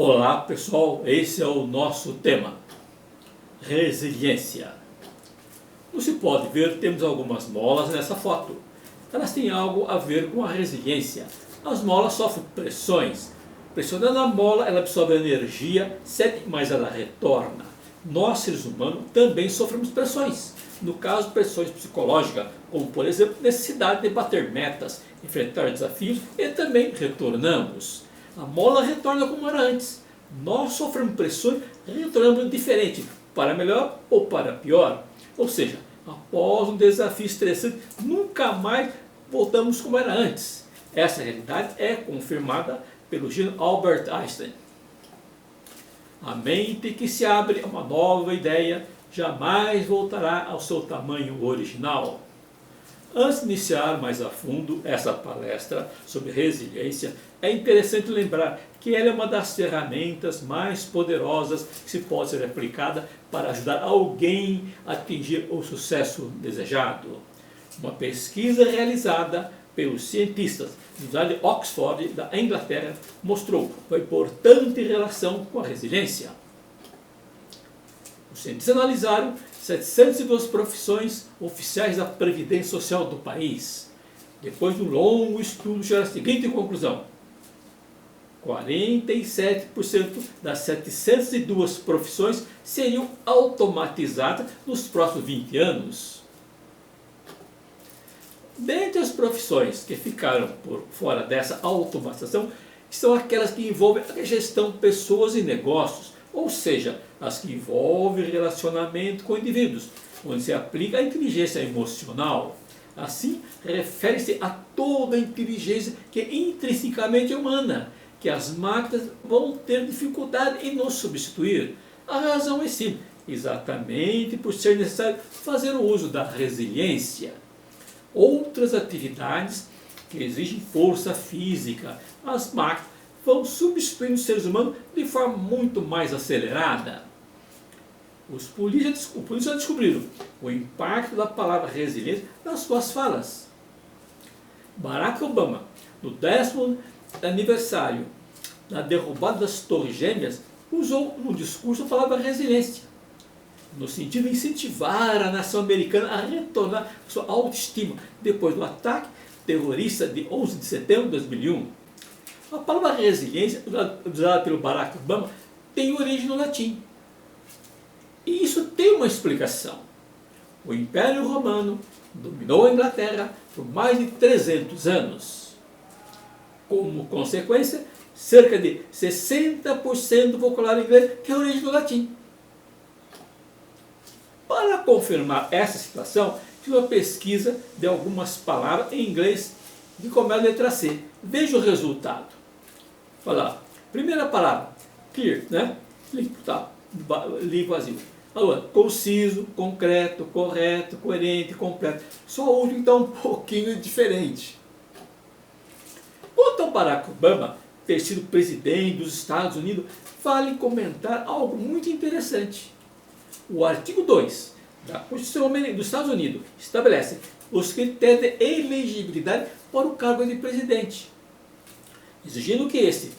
Olá pessoal, esse é o nosso tema, resiliência. Como se pode ver, temos algumas molas nessa foto. Elas têm algo a ver com a resiliência. As molas sofrem pressões. Pressionando a mola, ela absorve energia, mas ela retorna. Nós, seres humanos, também sofremos pressões. No caso, pressões psicológicas, como por exemplo, necessidade de bater metas, enfrentar desafios e também retornamos. A mola retorna como era antes. Nós sofremos pressões e retornamos diferente, para melhor ou para pior. Ou seja, após um desafio estressante, nunca mais voltamos como era antes. Essa realidade é confirmada pelo gênio Albert Einstein. A mente que se abre a uma nova ideia jamais voltará ao seu tamanho original. Antes de iniciar mais a fundo essa palestra sobre resiliência, é interessante lembrar que ela é uma das ferramentas mais poderosas que se pode ser aplicada para ajudar alguém a atingir o sucesso desejado. Uma pesquisa realizada pelos cientistas da Universidade de Oxford, da Inglaterra, mostrou uma importante relação com a resiliência. Os cientistas analisaram 702 profissões oficiais da Previdência Social do país. Depois de um longo estudo, chegaram à seguinte conclusão: 47% das 702 profissões seriam automatizadas nos próximos 20 anos. Dentre as profissões que ficaram por fora dessa automatização, estão aquelas que envolvem a gestão de pessoas e negócios, ou seja, as que envolvem relacionamento com indivíduos, onde se aplica a inteligência emocional. Assim, refere-se a toda a inteligência que é intrinsecamente humana, que as máquinas vão ter dificuldade em nos substituir. A razão é simples, exatamente por ser necessário fazer o uso da resiliência. Outras atividades que exigem força física, as máquinas vão substituindo os seres humanos de forma muito mais acelerada. Os políticos já descobriram o impacto da palavra resiliência nas suas falas. Barack Obama, no 10º aniversário da derrubada das Torres Gêmeas, usou no discurso a palavra resiliência, no sentido de incentivar a nação americana a retornar à sua autoestima depois do ataque terrorista de 11 de setembro de 2001. A palavra resiliência, usada pelo Barack Obama, tem origem no latim. E isso tem uma explicação. O Império Romano dominou a Inglaterra por mais de 300 anos. Como consequência, cerca de 60% do vocabulário inglês tem origem no latim. Para confirmar essa situação, fiz uma pesquisa de algumas palavras em inglês que começam a letra C. Veja o resultado. Olha lá. Primeira palavra, clear, né? Tá, livro vazio. Agora, conciso, concreto, correto, coerente, completo. Só o último está um pouquinho diferente. Quanto ao Barack Obama ter sido presidente dos Estados Unidos, vale comentar algo muito interessante. O artigo 2 da Constituição dos Estados Unidos estabelece os critérios de elegibilidade para o cargo de presidente, exigindo que este,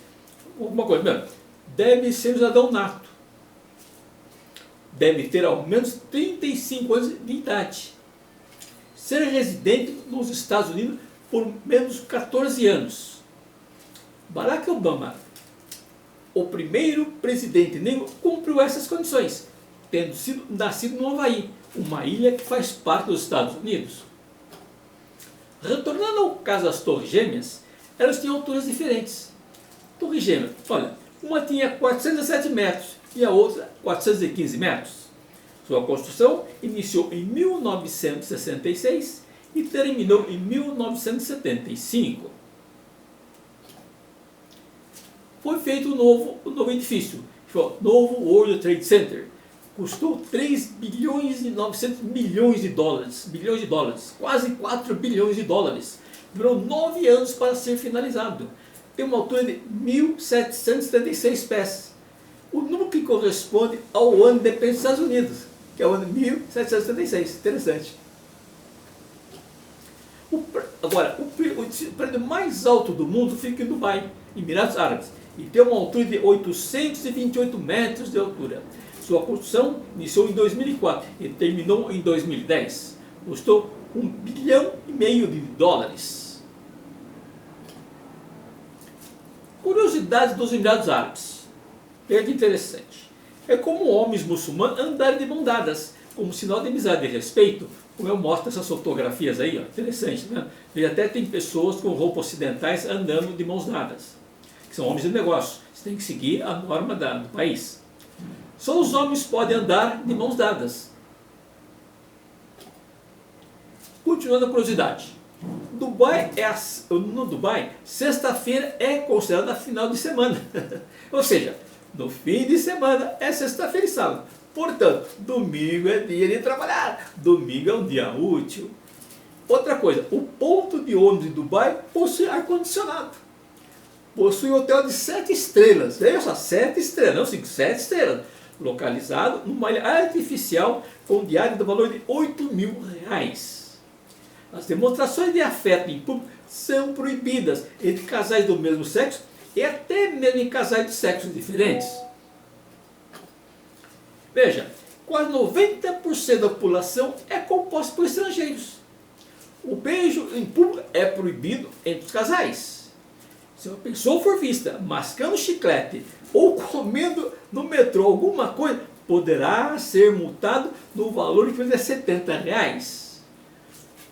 deve ser cidadão nato, deve ter ao menos 35 anos de idade, ser residente nos Estados Unidos por menos 14 anos. Barack Obama, o primeiro presidente negro, cumpriu essas condições, tendo nascido no Havaí, uma ilha que faz parte dos Estados Unidos. Retornando ao caso das Torres Gêmeas, elas tinham alturas diferentes. Torre Gêmea, olha, uma tinha 407 metros e a outra 415 metros. Sua construção iniciou em 1966 e terminou em 1975. Foi feito um novo edifício, que foi o novo World Trade Center. Custou 3 bilhões e 900 milhões de dólares, quase 4 bilhões de dólares. Durou 9 anos para ser finalizado. Tem uma altura de 1.776 pés. O número que corresponde ao ano de independência dos Estados Unidos, que é o ano 1776. Interessante. Agora, o prédio mais alto do mundo fica em Dubai, Emirados Árabes. e tem uma altura de 828 metros de altura. Sua construção iniciou em 2004 e terminou em 2010. Custou US$ 1,5 bilhão. Curiosidades dos Emirados Árabes. Veja interessante. É comum homens muçulmanos andarem de mãos dadas, como sinal de amizade e respeito, como eu mostro essas fotografias aí, ó. Interessante, né? Veja, até tem pessoas com roupas ocidentais andando de mãos dadas, que são homens de negócio. Você tem que seguir a norma do país. Só os homens podem andar de mãos dadas. Continuando a curiosidade. No Dubai, sexta-feira é considerada a final de semana. Ou seja, no fim de semana é sexta-feira e sábado. Portanto, domingo é dia de trabalhar. Domingo é um dia útil. Outra coisa, o ponto de ônibus de Dubai possui ar-condicionado. Possui um hotel de 7 estrelas. Veja só, 7 estrelas, não 5, 7 estrelas. Localizado numa ilha artificial com diária do valor de R$ 8.000. As demonstrações de afeto em público são proibidas entre casais do mesmo sexo e até mesmo em casais de sexos diferentes. Veja, quase 90% da população é composta por estrangeiros. O beijo em público é proibido entre os casais. Se uma pessoa for vista mascando chiclete ou comendo no metrô alguma coisa, poderá ser multado no valor de R$ 70.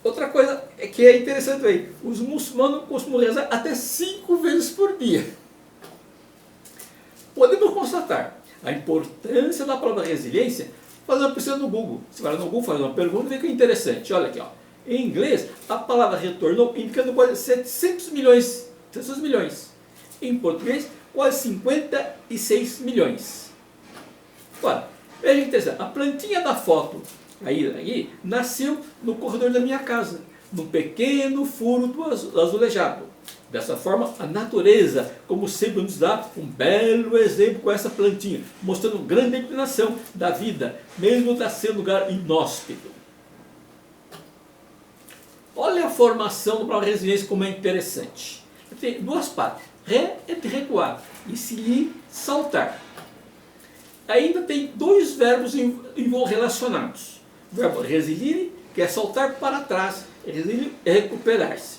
Outra coisa que é interessante aí, os muçulmanos costumam rezar até 5 vezes por dia. Podemos constatar a importância da palavra resiliência fazendo uma pesquisa no Google. Você vai no Google, faz uma pergunta e vê que é interessante. Olha aqui, ó. Em inglês, a palavra retornou indicando quase 700 milhões. Em português, quase 56 milhões. Agora, veja que interessante. A plantinha da foto aí nasceu no corredor da minha casa, num pequeno furo do azulejado. Dessa forma, a natureza, como sempre, nos dá um belo exemplo com essa plantinha, mostrando grande inclinação da vida, mesmo sendo um lugar inóspito. Olha a formação para a resiliência como é interessante. Tem duas partes, ré é de recuar e se saltar. Ainda tem dois verbos relacionados. O verbo resilire, que é saltar para trás, resilire é recuperar-se.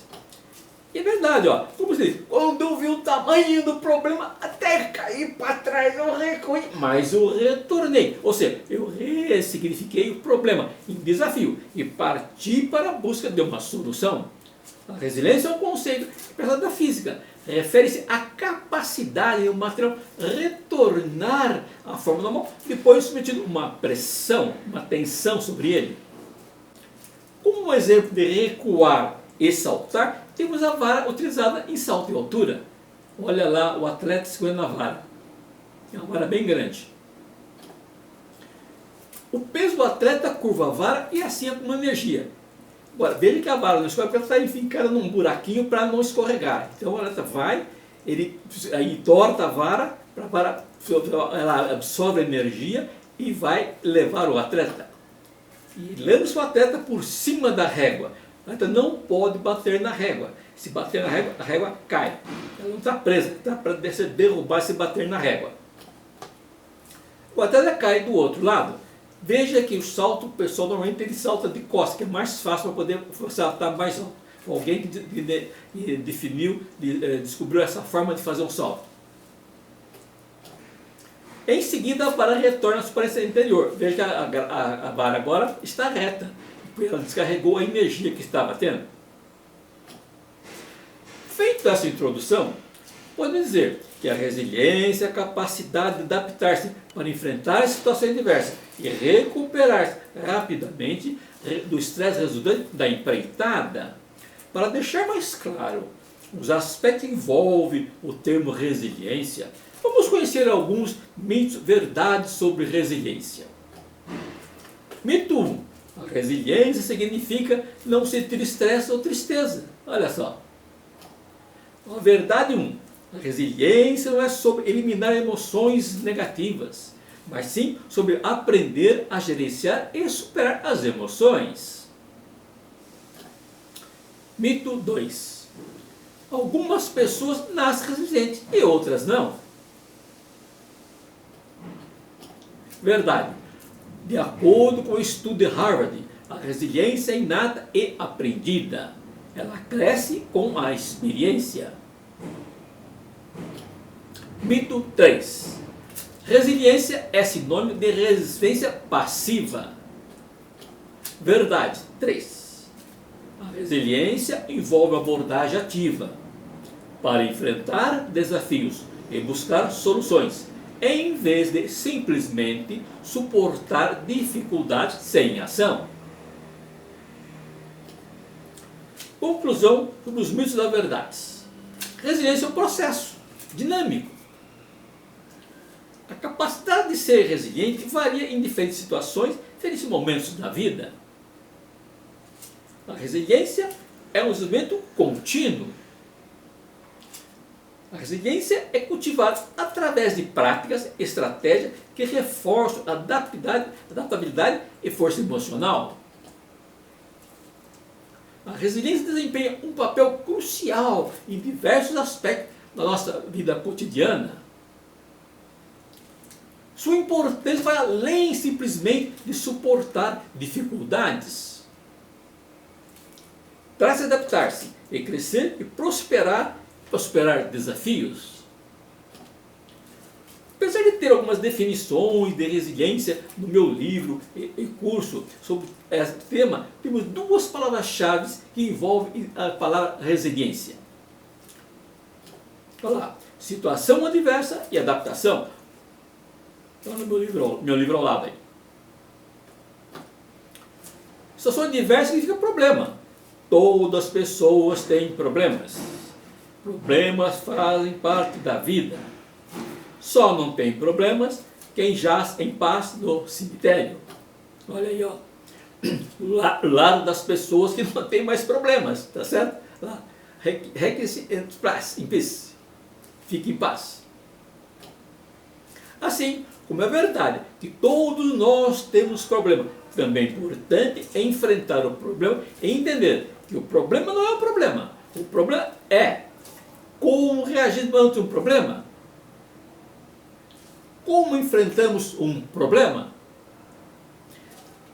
E é verdade, ó, como se diz, quando eu vi o tamanho do problema, até cair para trás, eu recuei, mas eu retornei. Ou seja, eu ressignifiquei o problema em desafio e parti para a busca de uma solução. A resiliência é um conceito da física. Refere-se à capacidade do material retornar à forma normal depois de submetido uma pressão, uma tensão sobre ele. Como um exemplo de recuar e saltar, temos a vara utilizada em salto em altura. Olha lá o atleta segurando a vara. É uma vara bem grande. O peso do atleta curva a vara e assim acumula energia. Agora, veja que a vara não escorrega porque ela está enfincada num buraquinho para não escorregar. Então o atleta vai, ele aí torta a vara, ela absorve a energia e vai levar o atleta. E lança o atleta por cima da régua. O atleta não pode bater na régua. Se bater na régua, a régua cai. Ela não está presa, está para ser derrubar se bater na régua. O atleta cai do outro lado. Veja que o salto, o pessoal normalmente ele salta de costas, que é mais fácil para poder saltar mais alto. Alguém que descobriu essa forma de fazer um salto. Em seguida, a vara retorna à superfície interior. Veja que a vara agora está reta, porque ela descarregou a energia que estava tendo. Feita essa introdução, podemos dizer que a resiliência é a capacidade de adaptar-se para enfrentar situações diversas e recuperar-se rapidamente do estresse resultante da empreitada. Para deixar mais claro os aspectos que envolvem o termo resiliência, vamos conhecer alguns mitos, verdades sobre resiliência. Mito 1. A resiliência significa não sentir estresse ou tristeza. Olha só. A verdade 1. A resiliência não é sobre eliminar emoções negativas, mas sim sobre aprender a gerenciar e superar as emoções. Mito 2. Algumas pessoas nascem resilientes e outras não. Verdade. De acordo com o estudo de Harvard, a resiliência é inata e aprendida. Ela cresce com a experiência. Mito 3. Resiliência é sinônimo de resistência passiva. Verdade 3. A resiliência envolve abordagem ativa para enfrentar desafios e buscar soluções, em vez de simplesmente suportar dificuldades sem ação. Conclusão sobre os mitos da verdade. Resiliência é um processo dinâmico. A capacidade de ser resiliente varia em diferentes situações, diferentes momentos da vida. A resiliência é um desenvolvimento contínuo. A resiliência é cultivada através de práticas, estratégias que reforçam a adaptabilidade e força emocional. A resiliência desempenha um papel crucial em diversos aspectos da nossa vida cotidiana. Sua importância vai além simplesmente de suportar dificuldades. Trata-se de adaptar-se e crescer e prosperar desafios. Apesar de ter algumas definições de resiliência no meu livro e curso sobre esse tema, temos duas palavras-chave que envolvem a palavra resiliência. Olha lá, situação adversa e adaptação. Então, no meu livro ao lado aí. Situação adversa significa problema. Todas as pessoas têm problemas. Problemas fazem parte da vida. Só não tem problemas quem jaz em paz no cemitério. Olha aí, ó. O lado das pessoas que não tem mais problemas, tá certo? Lá. Em peace. Fique em paz. Assim como é verdade que todos nós temos problema, também é importante enfrentar o problema e entender que o problema não é o problema. O problema é como reagimos ante um problema. Como enfrentamos um problema?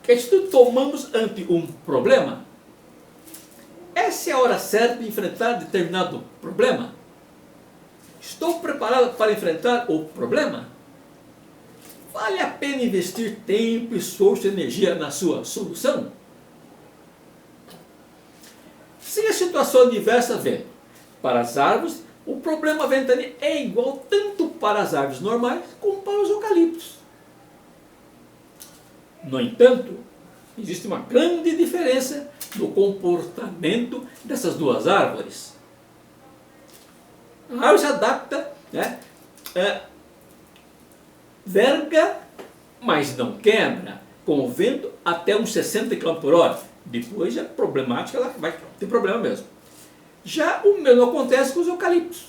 Que atitude tomamos ante um problema? Essa é a hora certa de enfrentar determinado problema? Estou preparado para enfrentar o problema? Vale a pena investir tempo, esforço e energia na sua solução? Se a situação adversa vem para as árvores, o problema ventania é igual tanto para as árvores normais como para os eucaliptos. No entanto, existe uma grande diferença no comportamento dessas duas árvores. A árvore se adapta, verga, mas não quebra, com o vento até uns 60 km por hora. Depois é problemática, ela vai ter problema mesmo. Já o mesmo acontece com os eucaliptos.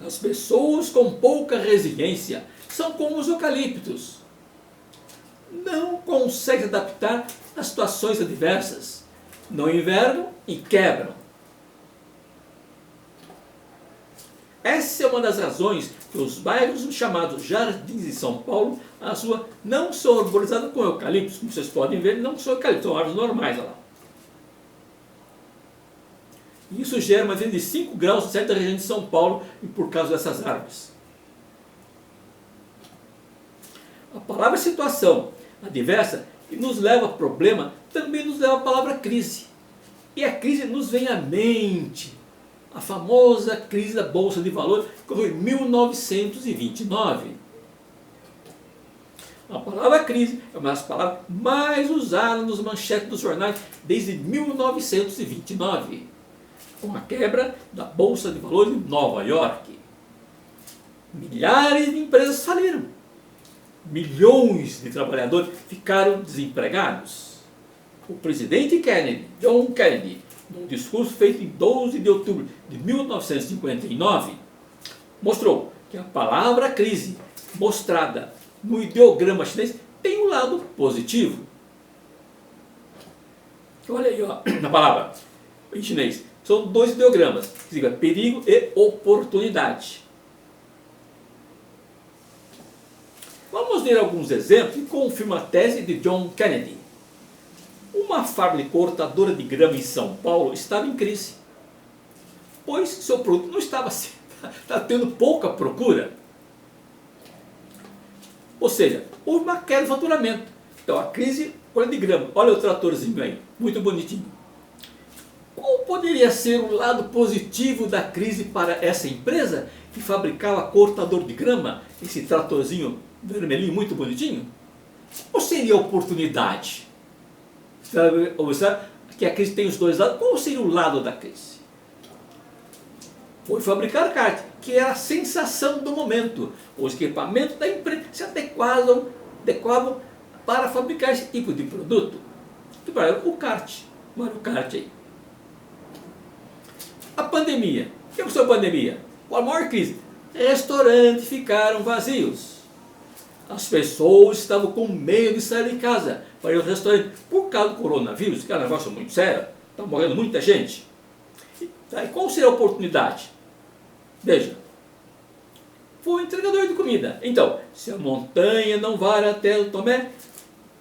As pessoas com pouca resiliência são como os eucaliptos. Não conseguem se adaptar a situações adversas. Não envergam e quebram. Essa é uma das razões que os bairros chamados Jardins de São Paulo, a sua não são arborizados com eucaliptos. Como vocês podem ver, não são eucaliptos, são árvores normais. Olha lá. Isso gera uma venda de 5 graus em certa região de São Paulo e por causa dessas árvores. A palavra situação adversa, que nos leva a problema, também nos leva à palavra crise. E a crise nos vem à mente. A famosa crise da Bolsa de Valores, que ocorreu em 1929. A palavra crise é uma das palavras mais usadas nos manchetes dos jornais desde 1929. Com a quebra da Bolsa de Valores de Nova York. Milhares de empresas faliram. Milhões de trabalhadores ficaram desempregados. O presidente John Kennedy, num discurso feito em 12 de outubro de 1959, mostrou que a palavra crise, mostrada no ideograma chinês, tem um lado positivo. Olha aí, ó, na palavra em chinês. São 2 ideogramas, que significa perigo e oportunidade. Vamos ver alguns exemplos que confirmam a tese de John Kennedy. Uma fábrica cortadora de grama em São Paulo estava em crise, pois seu produto não estava tendo pouca procura. Ou seja, houve uma queda de faturamento. Então a crise, olha de grama, olha o tratorzinho aí, muito bonitinho. Qual poderia ser o lado positivo da crise para essa empresa que fabricava cortador de grama, esse tratorzinho vermelhinho muito bonitinho? Ou seria oportunidade? Sabe que a crise tem os dois lados. Qual seria o lado da crise? Foi fabricar kart, que era a sensação do momento. Os equipamentos da empresa se adequavam para fabricar esse tipo de produto. O kart, Mario Kart aí. A pandemia. O que aconteceu com a pandemia? Com a maior crise. Restaurantes ficaram vazios. As pessoas estavam com medo de sair de casa para ir ao restaurante por causa do coronavírus, que é um negócio muito sério. Está morrendo muita gente. E qual seria a oportunidade? Veja, foi um entregador de comida. Então, se a montanha não vai até o Tomé,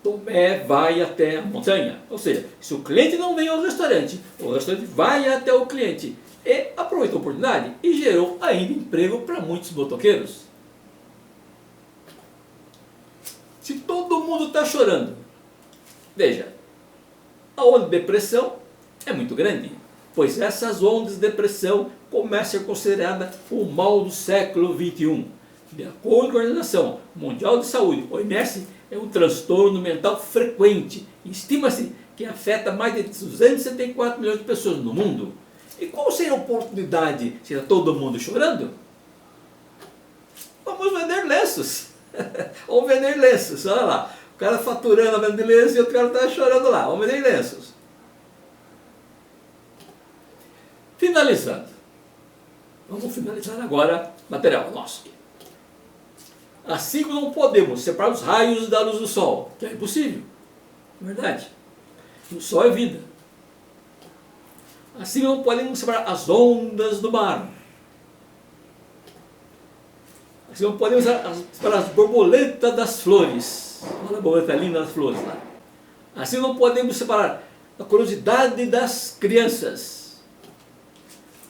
Tomé vai até a montanha. Ou seja, se o cliente não vem ao restaurante, o restaurante vai até o cliente. E aproveitou a oportunidade e gerou ainda emprego para muitos motoqueiros. Se todo mundo está chorando, veja, a onda de depressão é muito grande, pois essas ondas de depressão começam a ser consideradas o mal do século XXI. De acordo com a Organização Mundial de Saúde, OMS, é um transtorno mental frequente. Estima-se que afeta mais de 274 milhões de pessoas no mundo. E qual seria a oportunidade se está todo mundo chorando? Vamos vender lenços. Vamos vender lenços, olha lá. O cara faturando a vender lenços e o outro cara está chorando lá. Vamos vender lenços. Finalizando. Vamos finalizar agora o material nosso. Assim como não podemos separar os raios da luz do sol, que é impossível. Verdade. O sol é vida. Assim não podemos separar as ondas do mar. Assim não podemos separar as borboletas das flores. Olha a borboleta linda das flores lá. Assim não podemos separar a curiosidade das crianças.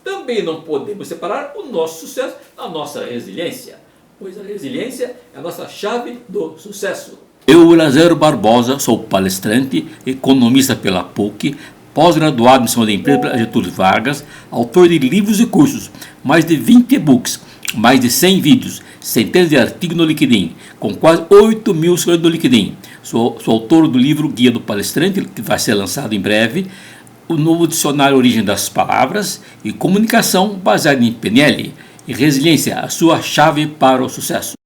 Também não podemos separar o nosso sucesso da nossa resiliência, pois a resiliência é a nossa chave do sucesso. Eu, Elazero Barbosa, sou palestrante, economista pela PUC, pós-graduado em Gestão de Empresa pela Getúlio Vargas, autor de livros e cursos, mais de 20 e-books, mais de 100 vídeos, centenas de artigos no LinkedIn, com quase 8 mil seguidores no LinkedIn. Sou autor do livro Guia do Palestrante, que vai ser lançado em breve, o novo dicionário Origem das Palavras e Comunicação baseado em PNL e Resiliência, a sua chave para o sucesso.